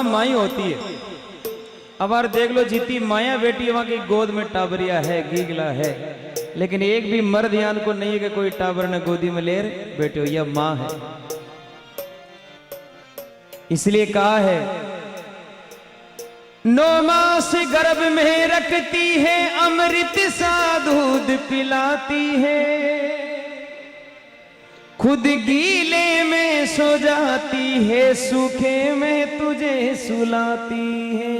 माई होती है। अब यार देख लो जितनी माया बेटी वहां की गोद में टाबरिया है, गीगला है, लेकिन एक भी मर्द यान को नहीं है कि कोई टाबर ने गोदी में ले बेटे हो, यह मां है। इसलिए कहा है 9 मास गर्भ में रखती है, अमृत सा दूध पिलाती है, खुद गीले में सो जाती है, सूखे में तुझे सुलाती है।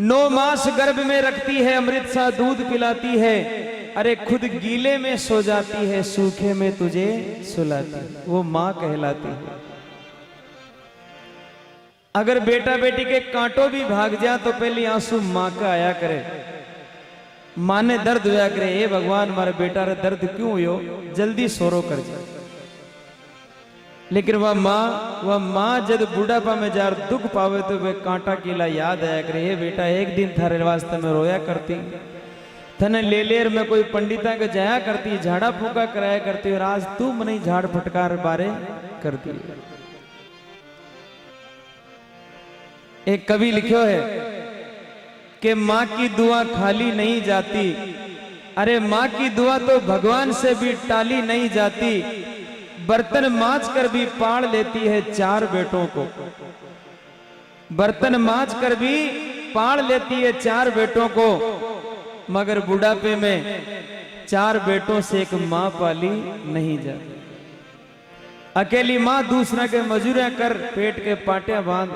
9 मास गर्भ में रखती है, अमृत सा दूध पिलाती है, अरे खुद गीले में सो जाती है, सूखे में तुझे सुलाती है, वो मां कहलाती है। अगर बेटा बेटी के कांटों भी भाग जाए तो पहले आंसू मां का आया करे, मां ने दर्द होया करे, हे भगवान मारे बेटा रे दर्द क्यों हुयो, जल्दी सोरो कर जा। लेकिन वह मां जब बुढ़ापा में जार दुख पावे तो वे कांटा कीला याद आया करे, हे बेटा एक दिन थारे वास्ते में रोया करती, थने ले लेर में कोई पंडिता के जाया करती, झाड़ा फूका कराया करती, और आज तू मने झाड़ फटकार बारे करती। एक कवि लिखो है कि मां की दुआ खाली नहीं जाती, अरे मां की दुआ तो भगवान से भी टाली नहीं जाती, बर्तन मांज कर भी पाड़ लेती है 4 बेटों को, बर्तन मांज कर भी पाड़ लेती है 4 बेटों को, मगर बुढ़ापे में 4 बेटों से एक मां पाली नहीं जाती। अकेली मां दूसरा के मजूरियां कर पेट के पाटिया बांध,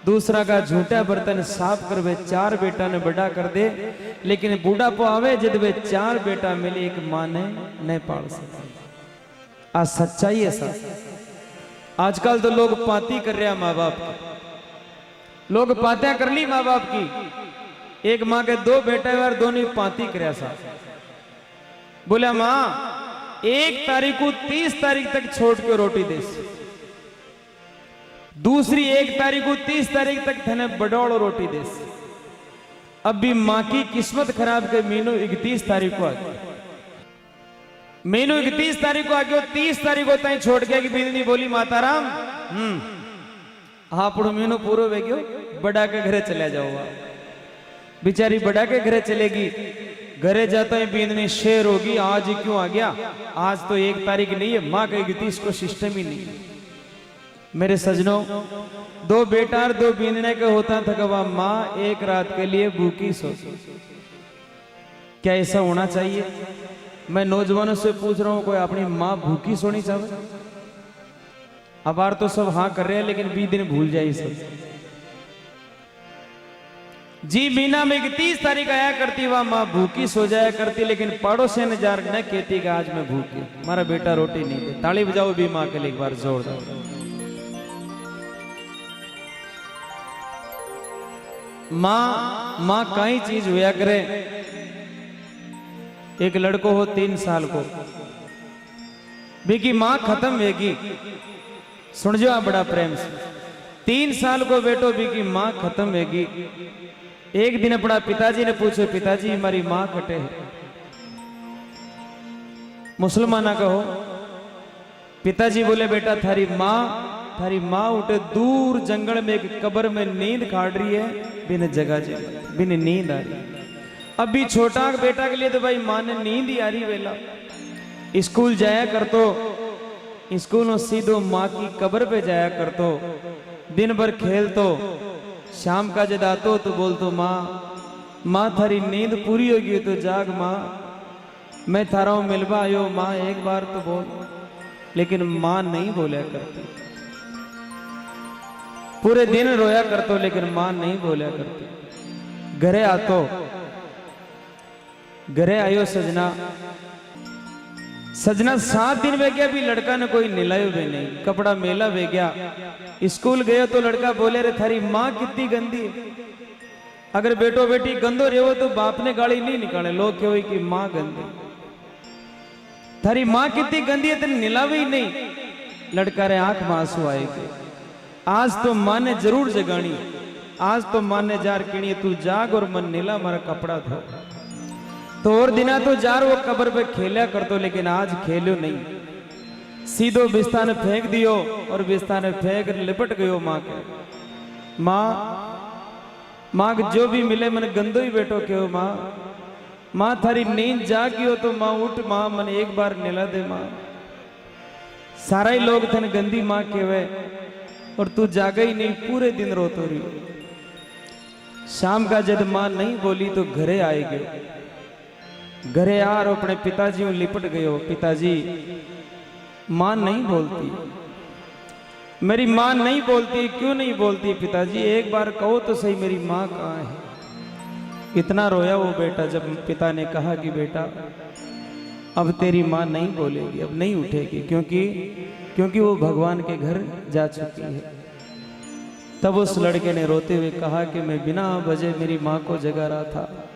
दूसरा का झूठा बर्तन साफ कर वे 4 बेटा ने बड़ा कर दे, लेकिन बूढ़ापा आवे जब वे 4 बेटा मिले एक मां ने नहीं पाल सके। आज सच्चाई है साथ। आजकल तो लोग पाती कर रहे हैं माँ बाप की, लोग पातियां कर ली माँ बाप की, एक माँ के 2 बेटे और दोनों पाती कर साथ। बोला माँ 1 तारीख को 30 तारीख तक छोड़ के रोटी दे, दूसरी 1 तारीख को 30 तारीख तक थने बडौड़ रोटी दे। अब भी मां की किस्मत खराब के मीनू 31 तारीख को आ गया, मीनू 31 तारीख को आ गया, 30 तारीख को तई छोड़ के बींदनी बोली माताराम हाँ पड़ो मीनू पूरो वे गयो, बड़ा के घरे चले जाओ। बेचारी बड़ा के घरे चलेगी, घरे जाता ही बींदनी शेर होगी, आज ही क्यों आ गया, आज तो 1 तारीख नहीं है, मां के 31 को सिस्टम ही नहीं। मेरे सजनों 2 बेटा और 2 बींदने के होता था कि वह मां 1 रात के लिए भूखी सो। क्या ऐसा होना चाहिए? मैं नौजवानों से पूछ रहा हूं कोई अपनी मां भूखी सोनी चाहे? अब बार तो सब हाँ कर रहे हैं, लेकिन 20 दिन भूल जाए सब। जी मीना में 31 तारीख आया करती, वह मां भूखी सो जाया करती, लेकिन पड़ोसी ने जार न कहती कि आज मैं भूखी, हमारा बेटा रोटी नहीं दे। ताली बजाओ भी मां के लिए एक बार जोरदार। मां कई चीज हुआ करे। एक लड़को हो 3 साल को, बीकी मां खत्म वेगी, सुन जो आप बड़ा प्रेम से, 3 साल को बेटो बीकी मां खत्म वेगी। एक दिन अपना पिताजी ने पूछो, पिताजी हमारी मां कटे है? मुसलमाना कहो। पिताजी बोले बेटा थारी मां उठे दूर जंगल में एक कब्र में नींद काट रही है, बिन जगह बिन नींद आ रही। अभी छोटा बेटा के लिए तो भाई मां ने नींद ही आ रही वेला। स्कूल जाया कर तो स्कूलों सीधो मां की कब्र पे जाया कर तो, दिन भर खेल तो, शाम का जद आतो तो बोल तो मां थारी नींद पूरी होगी तो जाग मां, मैं थारा मिलवा आयो मां एक बार तो बोल। लेकिन मां नहीं बोला करती, पूरे दिन रोया करतो, लेकिन मां नहीं बोला करती। घरे आयो सजना 7 दिन वे गया, भी लड़का ने कोई निलायो भी नहीं, कपड़ा मेला वे गया। स्कूल गयो तो लड़का बोले रे थारी मां कितनी गंदी है। अगर बेटो बेटी गंदो रेवो तो बाप ने गाली नहीं निकाले, लोग कहो कि मां गंदी, थारी मां कितनी गंदी है, तेने निलावे ही नहीं। लड़का रे आंख में आंसू आएगी, आज तो मां ने जरूर जगानी, आज तो मां ने जार किणी, तू जाग और मन नीला मारा कपड़ा धो। तो और दिना तो जार वो कब्र पे खेला कर तो, लेकिन आज खेलो नहीं। सीधो बिस्तार फेंक दियो और बिस्तार फेंक लिपट गयो माँ के। माँ माँ जो भी मिले मन गंदो ही बेटो क्यों माँ। माँ थारी नींद जागी हो तो माँ उठ माँ मन एक बार निला दे माँ। सारा ही लोग थन गंदी माँ केवे और तू जागा ही नहीं, पूरे दिन रोतो रही। शाम का जब माँ नहीं बोली तो घरे आए गए। घरे आ और अपने पिताजी में लिपट गयो। पिताजी माँ नहीं बोलती, मेरी माँ नहीं बोलती, क्यों नहीं बोलती पिताजी? एक बार कहो तो सही मेरी माँ कहाँ है? इतना रोया वो बेटा जब पिता ने कहा कि बेटा अब तेरी माँ नहीं बोलेगी, अब नहीं उठेगी, क्योंकि वो भगवान के घर जा चुकी है। तब उस लड़के ने रोते हुए कहा कि मैं बिना वजह मेरी माँ को जगा रहा था,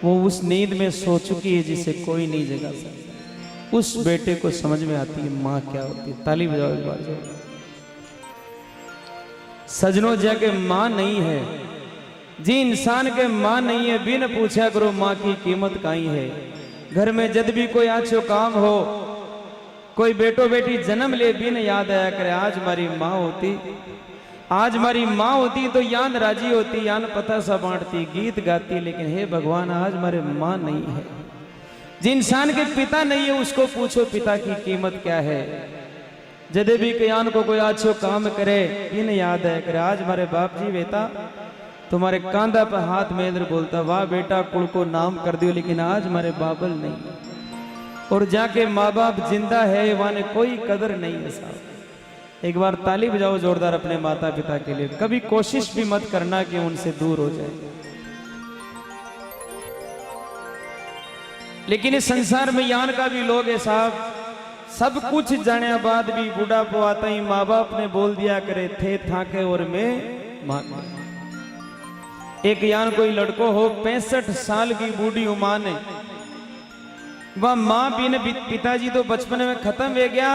वो उस नींद में सो चुकी है जिसे कोई नहीं जगा सकता। उस बेटे को समझ में आती है माँ क्या होती है। ताली बजाओ एक बार जो। सजनों जाके माँ नहीं है जी, इंसान के माँ नहीं है, बिन पूछा करो माँ की कीमत काई है। घर में जब भी कोई अच्छो काम हो, कोई बेटो बेटी जन्म ले, बिन याद आया करे आज हमारी माँ होती, आज हमारी माँ होती तो यान राजी होती, यान पता सा बांटती, गीत गाती। लेकिन हे भगवान आज हमारे माँ नहीं है। जिन इंसान के पिता नहीं है उसको पूछो पिता की कीमत क्या है। जदे भी कयान को कोई अच्छो काम करे, बिन याद आया करे आज हमारे बाप जी बेटा तुम्हारे कांधा पर हाथ मेंद्र बोलता, वाह बेटा कुल को नाम कर दियो, लेकिन आज हमारे बाबल नहीं। और जाके माँ बाप जिंदा है वहां कोई कदर नहीं है साहब। एक बार ताली बजाओ जोरदार अपने माता पिता के लिए। कभी कोशिश भी मत करना कि उनसे दूर हो जाए। लेकिन इस संसार में यान का भी लोग है साहब, सब कुछ जाने बाद भी बुढ़ापो आता ही माँ बाप ने बोल दिया करे थे थाके और मैं मां। एक यान कोई लड़को हो 65 साल की बूढ़ी उमा ने, वह माँ बिन पिताजी तो बचपन में खत्म हो गया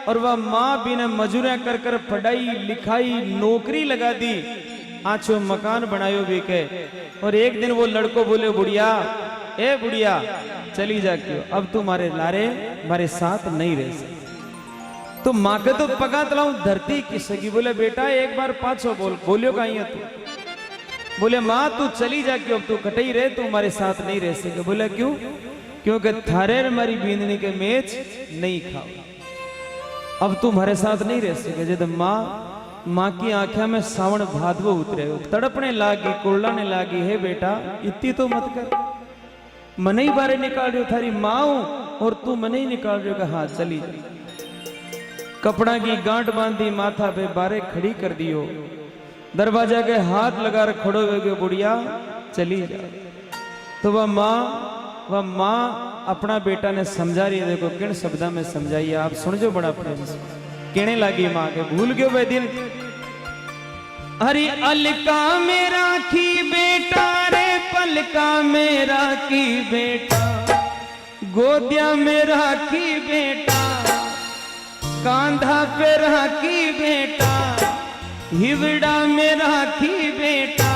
और वह माँ बिन मजूरियां कर कर पढ़ाई लिखाई नौकरी लगा दी, आछो मकान बनायो भी के। और एक दिन वो लड़को बोले बुढ़िया ए बुढ़िया चली जा क्यों, अब तुम्हारे लारे हमारे साथ नहीं रह सकते। तो माँ के तो पगा तलाऊ धरती किसकी। बोले बेटा एक बार पाछो बोलियो कहीं है तू। बोले माँ तू चली जा क्यों, अब तू कटई रहे, तू हमारे साथ नहीं रह सके। बोले क्यों? क्योंकि थारे हमारी बींदनी के मेच नहीं खाओ, अब तू हमारे साथ नहीं रह सके। जब माँ की आंखें में सावन भादवो उतरे, तड़पने लागी, कुरलाने लागी, हे बेटा इतनी तो मत कर, मने ही बारे निकाल रहे हो, थारी माँ हूं और तू मने ही निकाल रहे हो कि हाँ चली जा। कपड़ा की गांठ बांधी, माथा पे बारे खड़ी कर दियो, दरवाजा के हाथ लगा कर खड़ो हो गए, बुढ़िया चली जा। तो वह माँ अपना बेटा ने समझा रही है। देखो किन शब्दा में समझाइए आप सुन जो बड़ा प्रेम से कहने लगी माँ के, भूल गयो वह दिन। हरी अलका में राखी बेटा रे, पलका में राखी बेटा, गोदिया में राखी बेटा, कांधा पे राखी बेटा, हिवड़ा में राखी बेटा,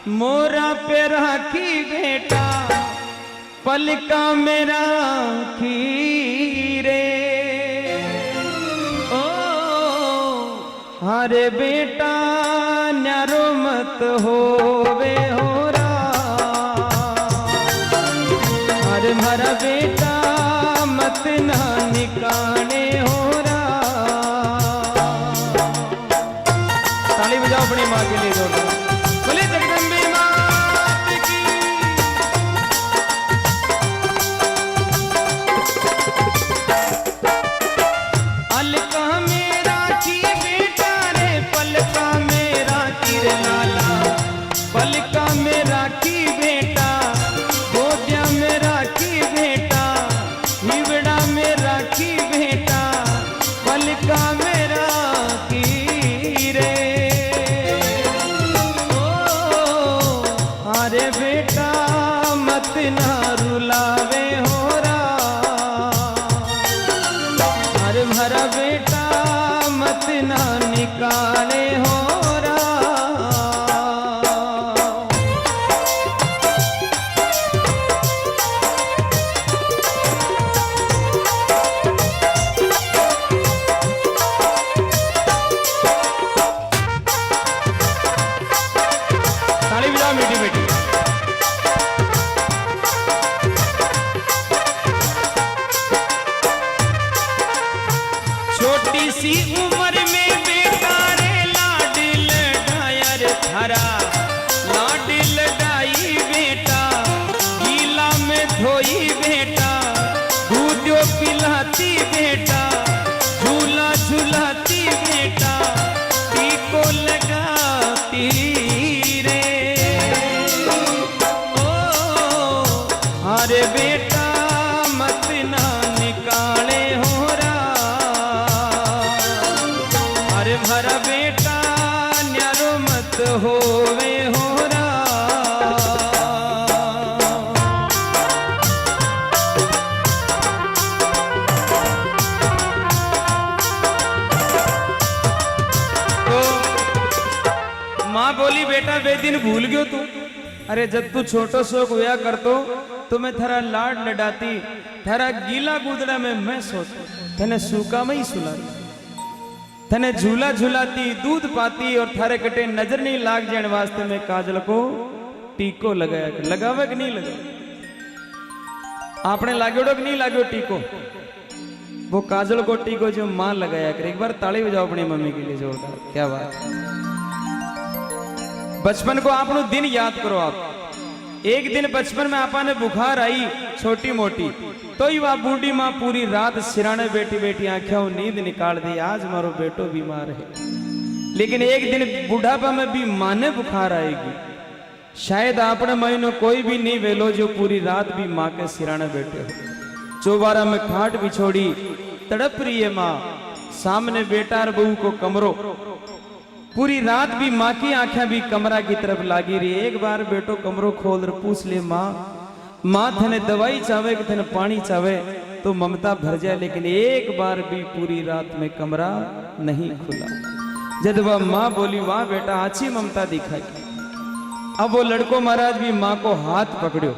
मोरा पे राखी बेटा, पलका में राखी रे। ओ हरे बेटा न्यारो मत होवे होरा, हरे मारा बेटा मत ना निकाने होरा। ताली बजाओ अपनी माँ के लिए जोरदार। बोले जगदम्बे मात की। अलका में राखी बेटा रे, पलका में राखी रे लाला, पलका में राखी बेटा, गोदिया में राखी बेटा, हिवड़ा में राखी बेटा, पलका में राखी रे। अरे बेटा मत ना रुलावे होरा, अरे भरा बेटा मत ना निकाले होरा। भरा बेटा न्यारो मत होवे होरा। तो माँ बोली बेटा वे दिन भूल गयो तू। अरे जब तू छोटो शोक हुआ करतो तो मैं थारा लाड लडाती, थारा गीला गुदड़ा में मैं सोती, थने सूखा में ही सुलाती, थने झूला झूलाती, दूध पाती और थारे कटे नजर नहीं लाग जाने वास्ते मैं काजल को टीको लगाया। लगावे कि नहीं लगा? आपने लागोड़ो कि नहीं लागो टीको? वो काजल को टीको जो मां लगाया कर। एक बार ताली बजाओ अपनी मम्मी के लिए जोरदार। क्या बात। बचपन को आपनो दिन याद करो। आप एक दिन बचपन में आपा ने बुखार आई छोटी मोटी, तो ही वह बूढ़ी माँ पूरी रात सिराने बैठी बैठी आंखें नींद निकाल दी, आज मारो बेटो बीमार है। लेकिन एक दिन बुढ़ापा में भी माँ ने बुखार आएगी। शायद आपने महीनों कोई भी नहीं वेलो जो पूरी रात भी माँ के सिराने बैठे हो। चौबारा में खाट बिछोड़ी तड़प रही है माँ, सामने बेटा और बहू को कमरो। पूरी रात भी माँ की आंखें भी कमरा की तरफ लागी रही। एक बार बेटो कमरो खोल कर पूछ ले माँ थने दवाई चावे कि थने पानी चावे, तो ममता भर जाए। लेकिन एक बार भी पूरी रात में कमरा नहीं खुला। जब वह माँ बोली वाह बेटा अच्छी ममता दिखाई। अब वो लड़को महाराज भी माँ को हाथ पकड़ो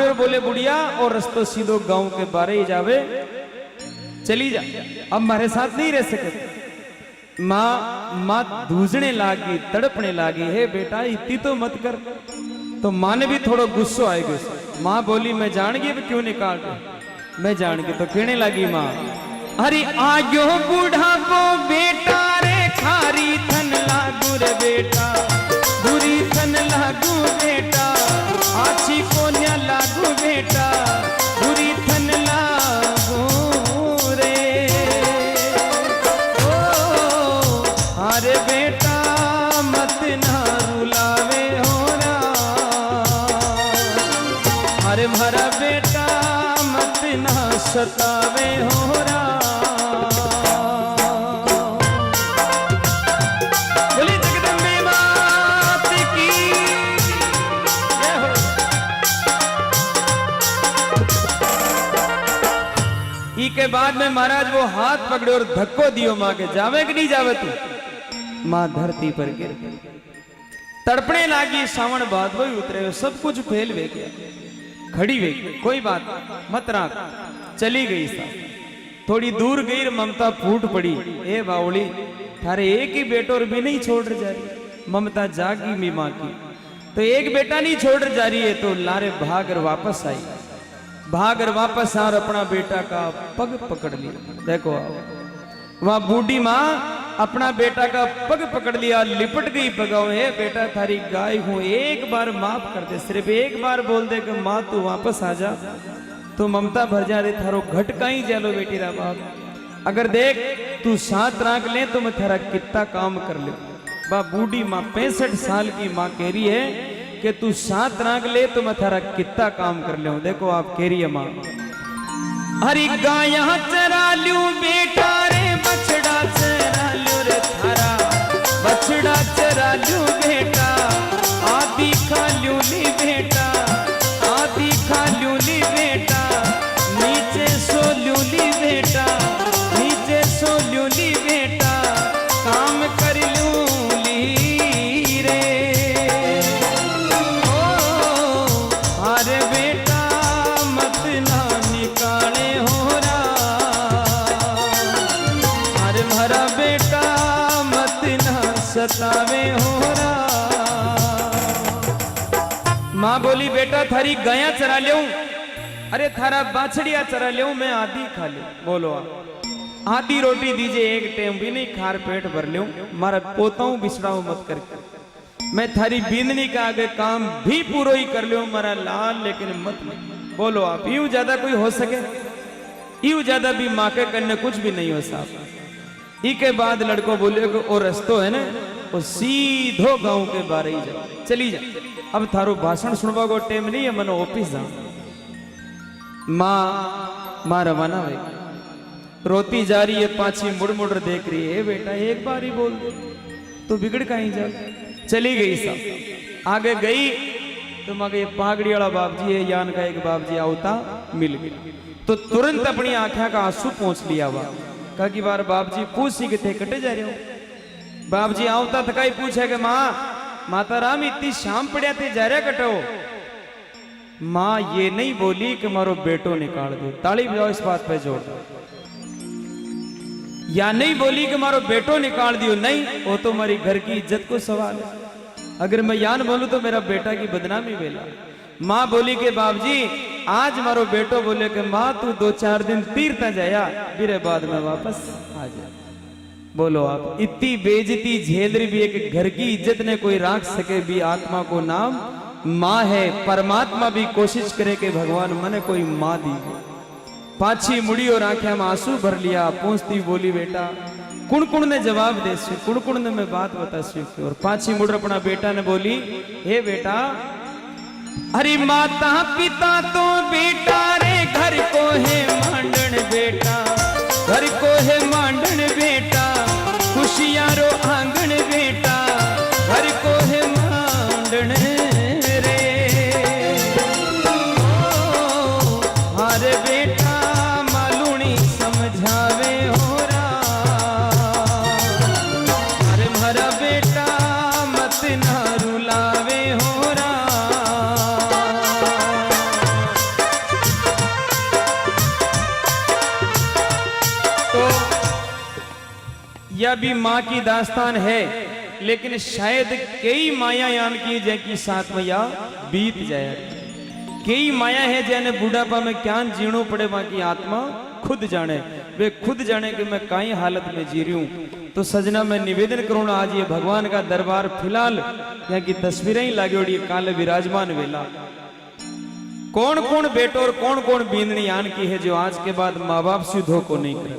और बोले बुढ़िया और रस्तो सीधो गांव के बारे ही जावे, चली जा, अब हमारे साथ नहीं रह सके। माँ धूजने लागी, तड़पने लागी, है बेटा इतनी तो मत कर। तो माँ ने भी थोड़ा गुस्सो आएगा। माँ बोली मैं जान गई क्यों निकाल रही, मैं जान गई। तो कहने लगी माँ अरे आयो बूढ़ा वो बेटा रे खारी थन लागू रे बेटा, बुरी थन लागू बेटा, आछी को न्या लागू बेटा, बुरी थन लागू रे। अरे बेटा मत ना रुलावे होरा, अरे भरा बेटा मत ना सतावे होरा। बोली जगदम्बे मात की जय हो। ई के बाद में महाराज वो हाथ पकड़े और धक्को दियो माँ के, जावे कि नहीं जावे तू? माँ धरती पर गिर गई, तड़पने लागी। सावन बाद वही उतरे, सब कुछ फेल वे गया, खड़ी वे गई, कोई बात मत राख, चली गई। साहब थोड़ी दूर गई, ममता फूट पड़ी। ए बावली थारे एक ही बेटो और भी नहीं छोड़ जा रही। ममता जागी मी माँ की, तो एक बेटा नहीं छोड़ जा रही है, तो लारे भाग वापस आई, भाग वापस आ अपना बेटा का पग पकड़ लिया। देखो वहां बूढ़ी माँ अपना बेटा का पग पकड़ लिया, लिपट गई पगाओ। है बेटा थारी गाय हूं, एक बार माफ कर दे, सिर्फ एक बार बोल दे कि माँ तू वापस आ जा, तो ममता भर जा रही। थारो घटका ही जालो बेटी रा बाप, अगर देख तू साथ राख ले तो मैं थारा कितना काम कर ले। बा बूढ़ी माँ 65 साल की माँ कह रही है कि तू साथ राख ले तो मैं थारा कितना काम कर ले। देखो आप कह रही है माँ, हरी गाया चरा लू बेटा रे, बछड़ा चरा लू रे थारा, बछड़ा चरा लू बेटा, आदि खा लू ली बेटा, आदि खा लू ली बेटा, नीचे सो लू ली बेटा, नीचे सो लू ली बेटा, काम कर लू ली रे। ओ अरे बेटा मत ना निकाले होरा, अरे भरा बेटा मत ना सतावे होरा। माँ बोली बेटा थारी गाया चरा ले, अरे थारा बाछड़िया चरा ले, मैं आधी खा ले। बोलो आधी रोटी दीजिए, एक टाइम भी नहीं, खार पेट भर ले, मारा पोताऊं बिछड़ाऊं मत करके, मैं थारी बिंदनी का आगे काम भी पूरा ही कर ले मारा लाल, लेकिन मत। बोलो आप यूं ज्यादा कोई हो सके? यूं ज्यादा भी माँ के करने कुछ भी नहीं हो साहब। ई के बाद लड़को बोले ओ रस्तो है ना, वो सीधो गांव के बारे ही जाओ, चली जा। अब थारो भाषण सुनवा को टाइम नहीं है, मनो ऑफिस जा। माँ रवाना हुई, रोती जा रही है, पाछी मुड़ मुड़ देख रही है। बेटा एक बार ही बोल दे तो बिगड़ कहीं जा। चली गई सब, आगे गई तो मगर ये पहाड़ी वाला बाप जी है, यान का एक बाप जी आवता मिल गया, तो तुरंत अपनी आंखों का आंसू पहुंच लिया। हुआ कहा कि बार बाप जी पूछ सी कितने कटे जा रहे हो। बाप जी आवता थका ही पूछे कि माँ माता राम इतनी शाम पड़िया थे जा रहा कटो। माँ ये नहीं बोली कि मारो बेटो निकाल दो, ताली बजाओ इस बात पे जोर। या नहीं बोली कि मारो बेटो निकाल दियो, नहीं वो तो हमारी घर की इज्जत को सवाल है। अगर मैं यान बोलूं तो मेरा बेटा की बदनामी वेला। माँ बोली के बाबूजी आज मारो बेटो बोले कि माँ तू 2-4 दिन तीर्थ जाया, फिर बाद में वापस आ जा। बोलो आप इतनी बेइज्जती झेल रही भी एक घर की इज्जत ने कोई राख सके भी, आत्मा को नाम माँ है। परमात्मा भी कोशिश करे कि भगवान मने कोई माँ दी। पाछी मुड़ी और आंखें में आंसू भर लिया, पहुंचती बोली बेटा कुण ने जवाब दे सु, कुण ने मैं बात बता सु। और पाछी मुड़ अपना बेटा ने बोली हे बेटा, अरे माता पिता तो बेटा रे घर को है मांडन बेटा, घर को है मांडन बेटा, खुशियारो आंगन बेटा, घर को है मांडन रे। अरे बेटा मालूनी समझावे हो रा, अरे मारा बेटा मत ना रुलावे हो रा। तो यह भी माँ की दास्तान है, लेकिन शायद कई माया यान की जय की साथ में या बीत जाए। कई माया है जैने बुढ़ापा में क्या जीणो पड़े, वहां की आत्मा खुद जाने, वे खुद जाने कि मैं काई हालत में जी रही हूं। तो सजना मैं निवेदन करूँ आज ये भगवान का दरबार, फिलहाल यहाँ की तस्वीरें ही लागी और काले विराजमान वेला। कौन कौन बेटो और कौन कौन बींदनी यान की है जो आज के बाद माँ बाप से धोखो नहीं करे।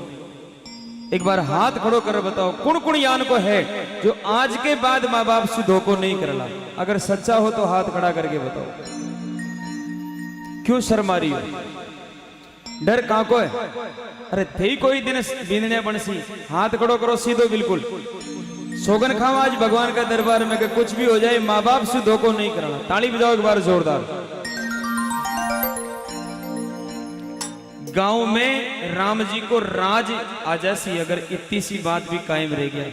एक बार हाथ खड़ो कर बताओ कौन कौन यान को है जो आज के बाद माँ बाप से धोखो नहीं करला। अगर सच्चा हो तो हाथ खड़ा करके बताओ। क्यों शर्मा रही हो, डर कहां को है? अरे थे कोई दिन बीनने बनसी, हाथ खड़ो करो सीधो बिल्कुल। सोगन खाओ आज भगवान का दरबार में कि कुछ भी हो जाए माँ बाप से धोखो नहीं करना। ताली बजाओ एक बार जोरदार। गांव में राम जी को राज आ जैसी अगर इतनी सी बात भी कायम रह गया,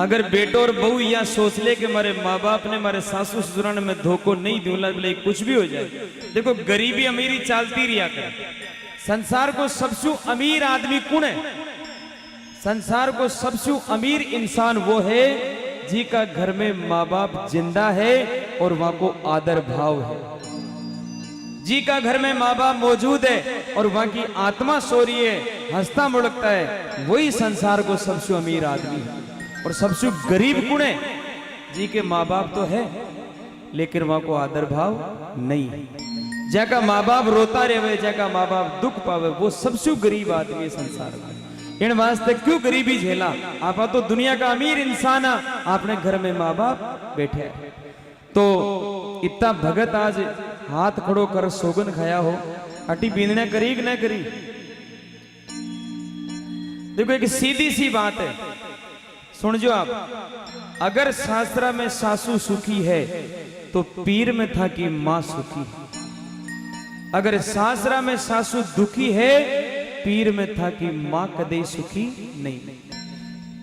अगर बेटो और बहू या सोच ले कि मारे माँ बाप ने मारे सासू ससुराल में धोखो नहीं दूंगा, बोले कुछ भी हो जाए। देखो गरीबी अमीरी चलती रिया कर। संसार को सबसे अमीर आदमी कौन है? संसार को सबसे अमीर इंसान वो है जी का घर में माँ बाप जिंदा है और वहां को आदर भाव है, जी का घर में माँ बाप मौजूद है और वहां की आत्मा सो रही है, हंसता मुड़कता है, वही संसार को सबसे अमीर आदमी है। और सबसे गरीब कौन है? जी के माँ बाप तो है लेकिन वहां को आदर भाव नहीं है। जैका माँ बाप रोता रहे, जैका माँ बाप दुख पावे, वो सबसे गरीब आदमी है संसार में। इन वास्ते क्यों गरीबी झेला? आप तो दुनिया का अमीर इंसान है, आपने घर में माँ बाप बैठे हैं। तो इतना भगत आज हाथ खड़ो कर सोगन खाया हो, अटी बींदने करी कि न करी? देखो एक सीधी सी बात है, सुन जो आप। अगर शास्त्रा में सासू सुखी है तो पीर में था कि मां सुखी है। अगर शास्त्रा में सासू दुखी है, पीर में था कि मां कदे सुखी नहीं।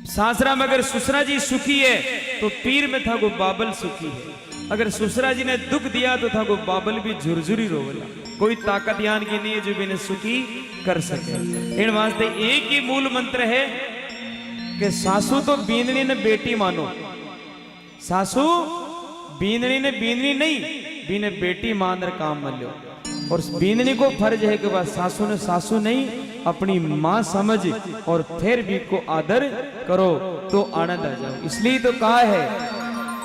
शास्त्रा में अगर ससुरा जी सुखी है तो पीर में था को बाबल सुखी है। अगर ससुरा जी ने दुख दिया तो था को बाबल भी झुरझुरी रोवला। कोई ताकत यान की नहीं है जो भी इन्हें सुखी कर सके। इन वास्ते एक ही मूल मंत्र है कि सासू तो बींदनी ने बेटी मानो। सासू बींदनी ने बींदनी नहीं, बीने बेटी मान काम मान लो। और बींदनी को फर्ज है कि बस सासू ने सासू नहीं अपनी मां समझ और फिर भी को आदर करो तो आनंद आ जाओ। इसलिए तो कहा है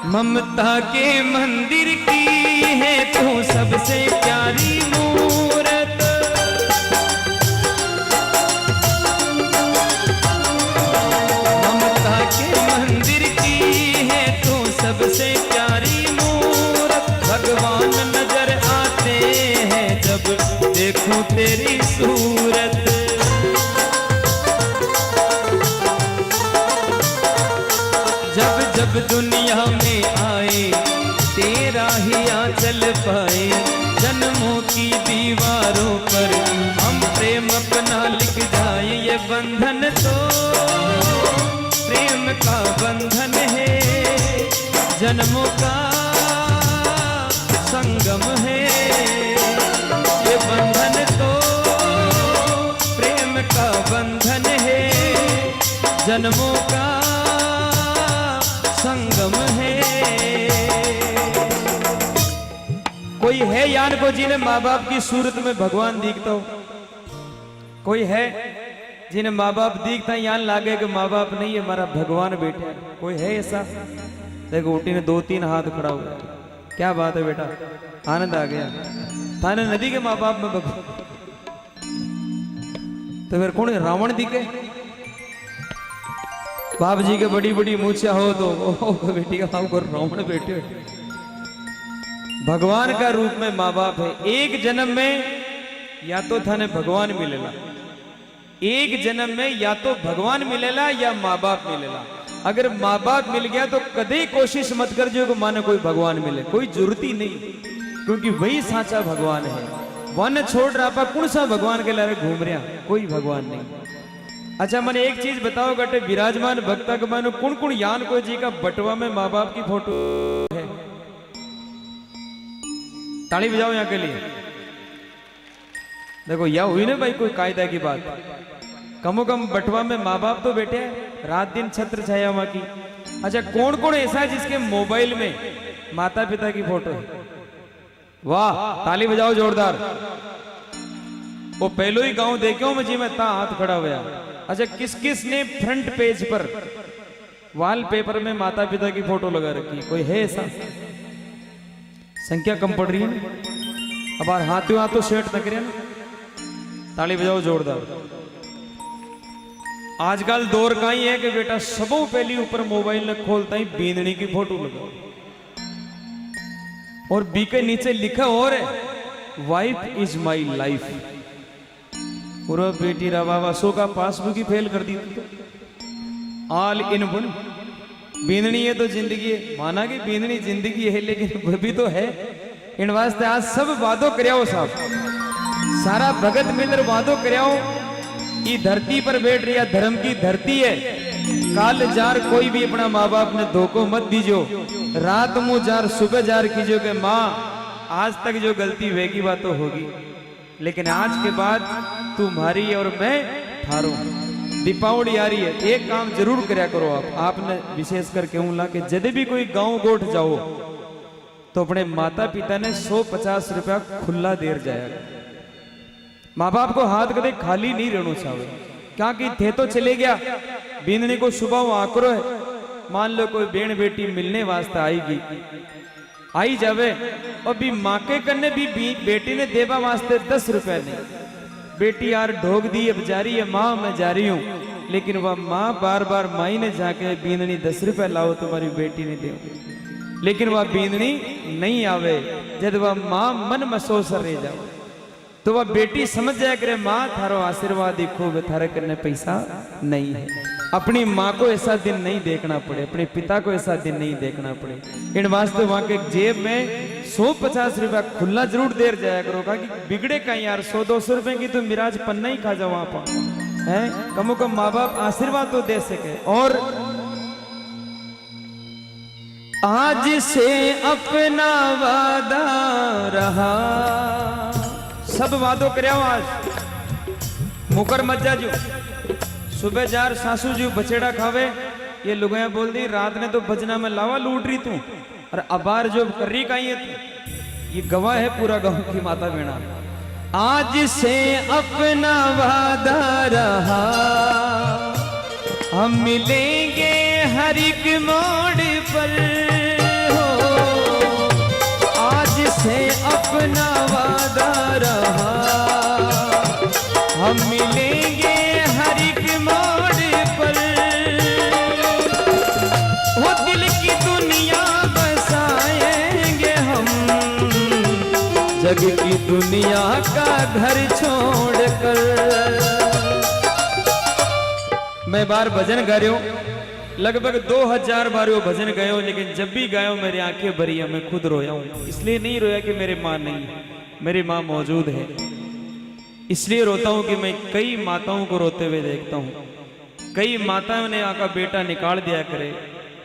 ममता के मंदिर की है तू सबसे प्यारी मूरत, ममता के मंदिर की है तू सबसे प्यारी मूरत। भगवान नजर आते हैं जब देखूं तेरी सूरत। जब जब दुनिया में आए तेरा ही आंचल पाए, जन्मों की दीवारों पर हम प्रेम अपना लिख जाए। ये बंधन तो प्रेम का बंधन है, जन्मों का संगम है। ये बंधन तो प्रेम का बंधन है, जन्मों का संगम है। कोई है यान को जिन्हें माँ बाप की सूरत में भगवान दिखता हो? कोई है जिन्हें माँ बाप दिखता है यान लागे कि माँ बाप नहीं है हमारा भगवान बेटा है? कोई है ऐसा? देखो ऊटी ने 2-3 हाथ खड़ा हुआ है। क्या बात है बेटा, आनंद आ गया। थाने नदी के माँ बाप में भगवान तो फिर कौन है? रावण दिखे? बाप जी के बड़ी बड़ी मूछा हो तो बेटी का बाप को रावण बेटे। भगवान का रूप में माँ बाप है। एक जन्म में या तो थाने भगवान मिलेला, एक जन्म में या तो भगवान मिलेला या माँ बाप मिलेला। अगर माँ बाप मिल गया तो कदे कोशिश मत कर जो माने कोई भगवान मिले, कोई जरूरत ही नहीं, क्योंकि वही साचा भगवान है। वन छोड़ रहा पा कौन सा भगवान के लारे घूम रहा, कोई भगवान नहीं। अच्छा मैंने एक चीज बताओ गटे विराजमान भक्ता के मानो कौन कौन यान को जी का बटवा में माँ बाप की फोटो है? ताली बजाओ यहाँ के लिए। देखो यह हुई ना भाई कोई कायदा की बात, कमो कम बटवा में माँ बाप तो बैठे हैं, रात दिन छत्र छाया माँ की। अच्छा कौन कौन ऐसा है जिसके मोबाइल में माता पिता की फोटो है? वाह, ताली बजाओ जोरदार। वो पहलो ही गांव देखो मैं जी में ता हाथ खड़ा हुआ। अच्छा किस किस ने फ्रंट पेज पर वॉलपेपर में माता पिता की फोटो लगा रखी? कोई है ऐसा? संख्या कम पड़ रही है ना? अब हाथों हाथों सेट तक रहे ना, ताली बजाओ जोरदार। आजकल दौर का ही है कि बेटा सबों पहली ऊपर मोबाइल में खोलता ही बींदनी की फोटो लगाओ और बी के नीचे लिखा और है वाइफ इज माई लाइफ। पूरा बेटी रा बाबा सो का पासबुक ही फेल कर दी तो ऑल इन वन। बींदनी है तो जिंदगी है, माना कि बींदनी जिंदगी है लेकिन वह भी तो है। इन वास्ते आज सब वादों कराओ साहब, सारा भगत मिलकर वादों कराओ। ये धरती पर बैठ रही है, धर्म की धरती है। काल जार कोई भी अपना माँ बाप ने धोखो मत दीजो। रात मुँह जार सुबह जार कीजिए कि माँ आज तक जो गलती वेगी बात तो होगी, लेकिन आज के बाद तुम्हारी और मैं ठारो। दीपावली आ रही है, एक काम जरूर करया करो आपने विशेष कर कहूँ ला कि जब भी कोई गांव गोठ जाओ तो अपने माता पिता ने 150 रुपया खुला देर जाएगा। माँ बाप को हाथ कदे खाली नहीं रहना चाहिए, क्योंकि थे तो चले गया बींदनी को सुबह आकरो है। मान लो कोई बेण बेटी मिलने वास्ते आएगी, आई जावे और भी माँ के करने भी बेटी ने देवा वास्ते 10 रुपया नहीं। बेटी यार ढोक दी अब जा रही है, माँ मैं जा रही हूँ, लेकिन वह माँ बार बार माई ने जाके बींदनी 10 रुपया लाओ तुम्हारी बेटी ने दे, लेकिन वह बींदनी नहीं आवे। जब वह माँ मन मसोस रह जाओ तो वह बेटी समझ जाया करे माँ थारो आशीर्वाद देखो थारे करने पैसा नहीं है। अपनी माँ को ऐसा दिन नहीं देखना पड़े, अपने पिता को ऐसा दिन नहीं देखना पड़े। इन वास्ते वहां के जेब में 150 रुपया खुला जरूर देर जाया करो, कि बिगड़े का यार 100-200 रुपए की तो मिराज पन्ना ही खा जाओ वहां पर है। कमो कम माँ बाप आशीर्वाद तो दे सके। और आज से अपना वादा रहा, सब वादों करे आज मुकर मत जाजो। सुबह जार सासू जी बचेड़ा खावे, ये लुगाया बोल दी रात ने तो बजना में लावा लूट रही तू, और अबार जो कर रही कहीं है तू। ये गवाह है पूरा गांव की माता बेड़ा। आज से अपना वादा रहा, हम मिलेंगे हर एक मोड़ पर हो। आज से अपना वादा रहा, हम मिलेंगे हर एक मोड़ पर। वो दिल की दुनिया बसाएंगे हम, जग की दुनिया का घर छोड़कर। मैं बार भजन गा रही हूं, लगभग 2000 बार वो भजन गायो, लेकिन जब भी गायो मेरी आंखें भरी है, मैं खुद रोया हूं। इसलिए नहीं रोया कि मेरी माँ नहीं है, मेरी माँ मौजूद है। इसलिए रोता हूं कि मैं कई माताओं को रोते हुए देखता हूं। कई माताओं ने आका बेटा निकाल दिया करे,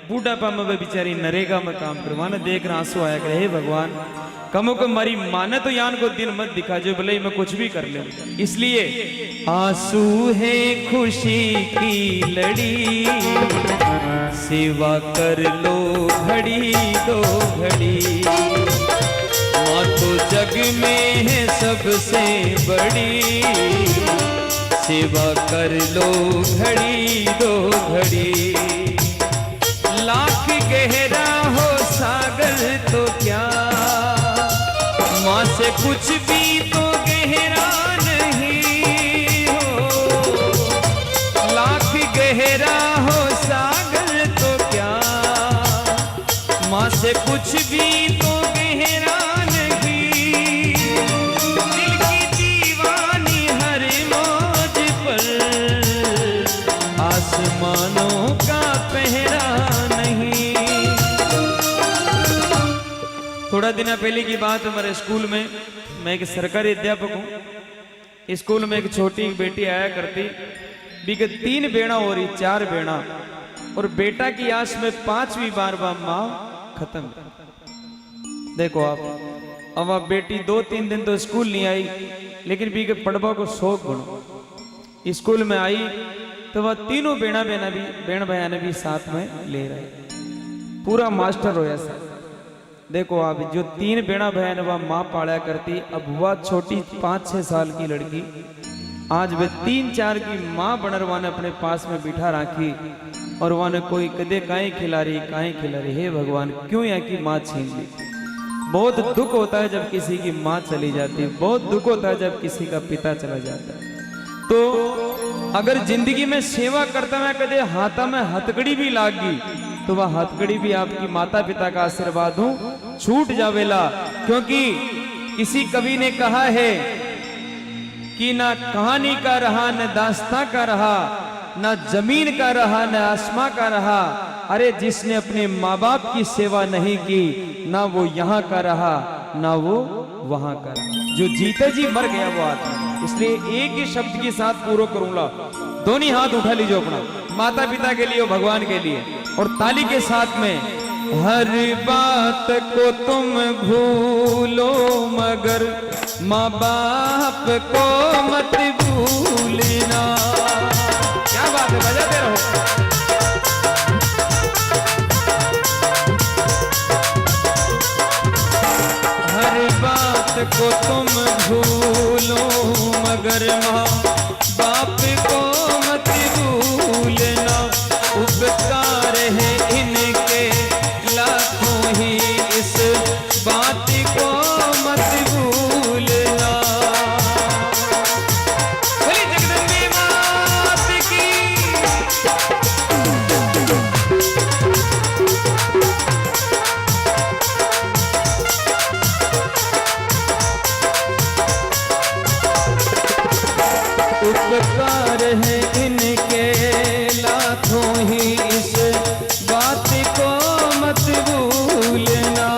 बूढ़ापा में वे बेचारी नरेगा में काम करवाना, देख रहा आंसू आया करे, हे भगवान कमो को मारी माने तो यान को दिन मत दिखा जो, भले ही मैं कुछ भी कर ले। इसलिए आंसू है खुशी की लड़ी, सेवा कर लो घड़ी दो घड़ी, माँ तो जग में है सबसे बड़ी, सेवा कर लो घड़ी दो घड़ी। लाख गहरा हो सागर तो क्या, माँ से कुछ भी तो गहरा नहीं हो। लाख गहरा हो सागर तो क्या, माँ से कुछ भी तो गहरा नहीं। दिल की दीवानी हर मौज पर, आसमानों का पहरा नहीं। थोड़ा दिन पहले की बात, हमारे स्कूल में, मैं एक सरकारी अध्यापक हूँ, स्कूल में एक छोटी बेटी आया करती, बिगत 3 बेड़ा हो रही 4 बेड़ा, और बेटा की आस में 5वीं बार माँ खत्म। देखो आप, अब आप बेटी 2-3 दिन तो स्कूल नहीं आई, लेकिन बिगत पढ़वा को शौक बनो। स्कूल में आई तो वह तीनों बेण बयान भी साथ में ले रहे, पूरा मास्टर होया सर। देखो आप, जो 3 बेड़ा बहन वह माँ पाला करती, अब वह छोटी 5-6 साल की लड़की आज वे 3-4 की माँ बनरवाने अपने पास में बिठा रखी, और वह कोई कदे काहे खिला रही। हे भगवान क्यों यहाँ की माँ छीन ली। बहुत दुख होता है जब किसी की माँ चली जाती है, बहुत दुख होता है जब किसी का पिता चला जाता है। तो अगर जिंदगी में सेवा करता मैं कदे हाथा में हथकड़ी भी लागी, तो वह हथकड़ी भी आपकी माता पिता का आशीर्वाद हूं छूट जावेला। क्योंकि किसी कवि ने कहा है कि ना कहानी का रहा, न दास्तां का रहा, ना जमीन का रहा, न आसमां का रहा। अरे जिसने अपने माँ बाप की सेवा नहीं की, ना वो यहाँ का रहा, ना वो वहां का रहा। जो जीते जी मर गया वो आदमी। इसलिए एक ही शब्द के साथ पूरा करूंगा, दोनों हाथ उठा लीजिए अपना, माता पिता के लिए और भगवान के लिए, और ताली के साथ में। हर बात को तुम भूलो मगर माँ बाप को मत भूलना। क्या बात है, बजाते रहो। हर बात को तुम भूलो मगर माँ बाप को मत भूलना। उपकार है इनके लाखों ही, इस बात को मत भूलना। बोली जगदम्बे मात की। उपकार है इनके लाखों ही, इस बात को मत भूलना।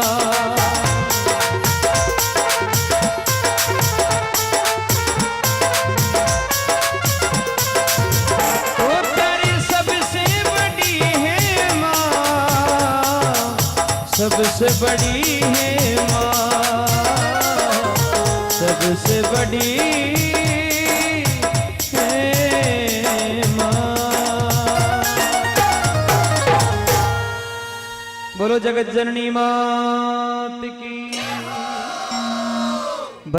वो तेरी सबसे बड़ी है माँ, सबसे बड़ी है माँ, सबसे बड़ी बोलो जगत जननी मात की।